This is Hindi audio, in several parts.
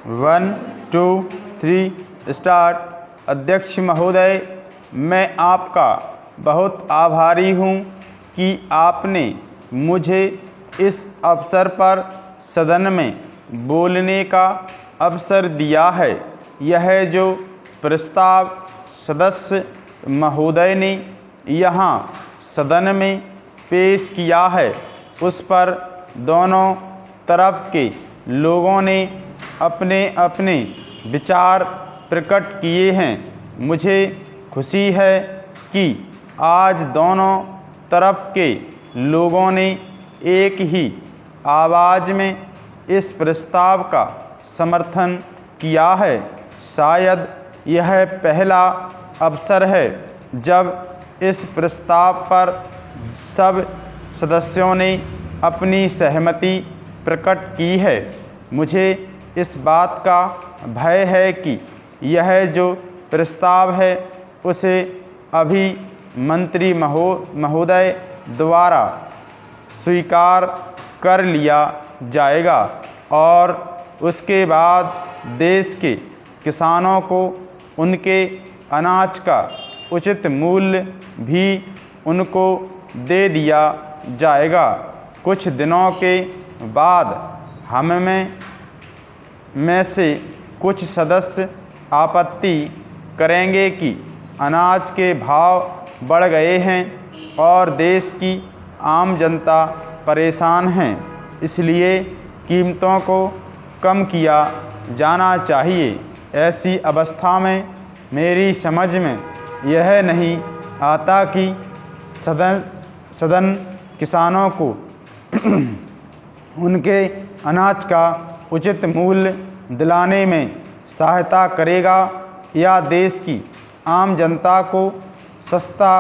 1 2 3 स्टार्ट। अध्यक्ष महोदय, मैं आपका बहुत आभारी हूँ कि आपने मुझे इस अवसर पर सदन में बोलने का अवसर दिया है। यह जो प्रस्ताव सदस्य महोदय ने यहाँ सदन में पेश किया है, उस पर दोनों तरफ के लोगों ने अपने अपने विचार प्रकट किए हैं। मुझे खुशी है कि आज दोनों तरफ के लोगों ने एक ही आवाज़ में इस प्रस्ताव का समर्थन किया है। शायद यह पहला अवसर है जब इस प्रस्ताव पर सब सदस्यों ने अपनी सहमति प्रकट की है। मुझे इस बात का भय है कि यह जो प्रस्ताव है उसे अभी मंत्री महोदय द्वारा स्वीकार कर लिया जाएगा और उसके बाद देश के किसानों को उनके अनाज का उचित मूल्य भी उनको दे दिया जाएगा। कुछ दिनों के बाद हम में से कुछ सदस्य आपत्ति करेंगे कि अनाज के भाव बढ़ गए हैं और देश की आम जनता परेशान है, इसलिए कीमतों को कम किया जाना चाहिए। ऐसी अवस्था में मेरी समझ में यह नहीं आता कि सदन किसानों को उनके अनाज का उचित मूल्य दिलाने में सहायता करेगा या देश की आम जनता को सस्ता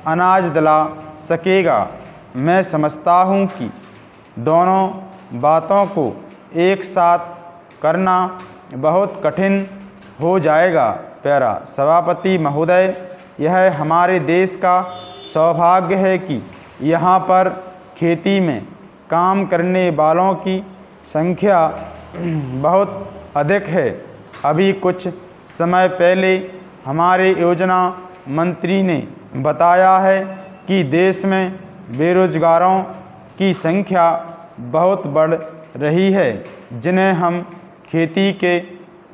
अनाज दिला सकेगा। मैं समझता हूँ कि दोनों बातों को एक साथ करना बहुत कठिन हो जाएगा। प्यारा सभापति महोदय, यह हमारे देश का सौभाग्य है कि यहाँ पर खेती में काम करने वालों की संख्या बहुत अधिक है। अभी कुछ समय पहले हमारे योजना मंत्री ने बताया है कि देश में बेरोजगारों की संख्या बहुत बढ़ रही है, जिन्हें हम खेती के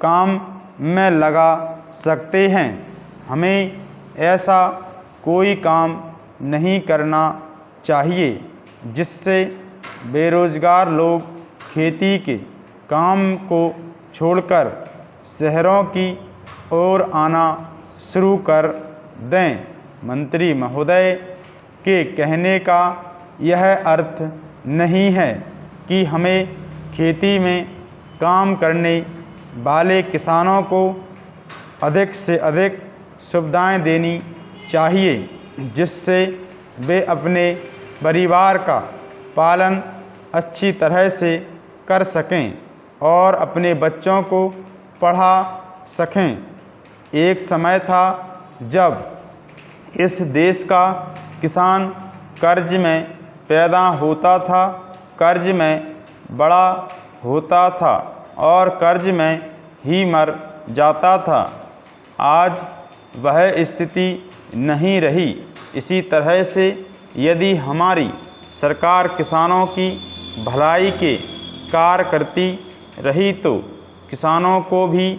काम में लगा सकते हैं। हमें ऐसा कोई काम नहीं करना चाहिए जिससे बेरोजगार लोग खेती के काम को छोड़कर शहरों की ओर आना शुरू कर दें। मंत्री महोदय के कहने का यह अर्थ नहीं है कि हमें खेती में काम करने वाले किसानों को अधिक से अधिक सुविधाएं देनी चाहिए, जिससे वे अपने परिवार का पालन अच्छी तरह से कर सकें और अपने बच्चों को पढ़ा सकें। एक समय था जब इस देश का किसान कर्ज में पैदा होता था, कर्ज में बड़ा होता था और कर्ज में ही मर जाता था। आज वह स्थिति नहीं रही। इसी तरह से यदि हमारी सरकार किसानों की भलाई के कार्य करती रही तो किसानों को भी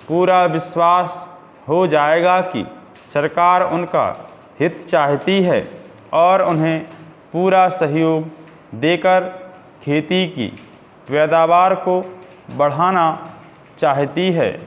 पूरा विश्वास हो जाएगा कि सरकार उनका हित चाहती है और उन्हें पूरा सहयोग देकर खेती की पैदावार को बढ़ाना चाहती है।